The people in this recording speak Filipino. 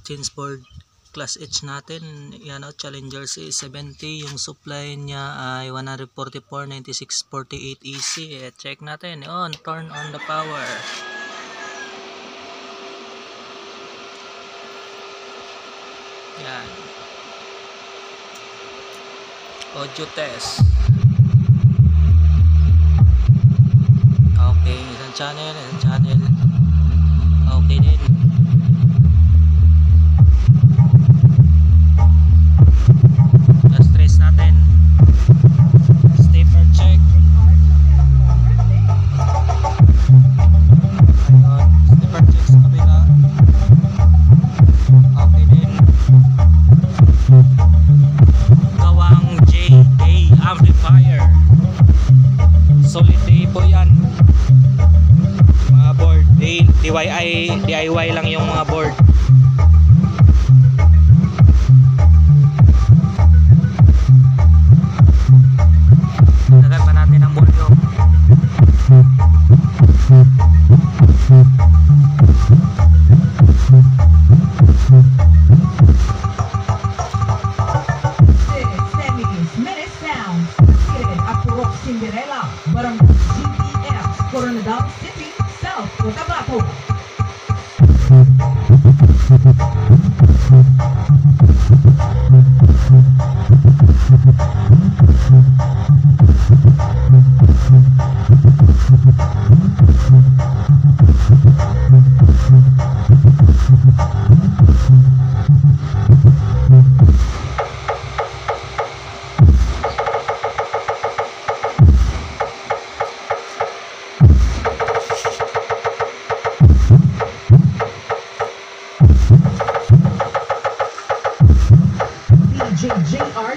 change board class H natin. Yan o, Challenger C70. Yung supply niya ay 144, 96, 48 EC. Check natin. Turn on the power. Yan. Audio test. Okay, isang channel. Okay din. Just trace natin. Stepper check. Stepper check sa kabila. Okay din. Gawang JA amplifier. Solid day po yan. Mga board. DIY lang yung mga board. Dagan pa natin ang volume. Cinderella, Barangay GPF, Coronadal City, South Cotabato. JR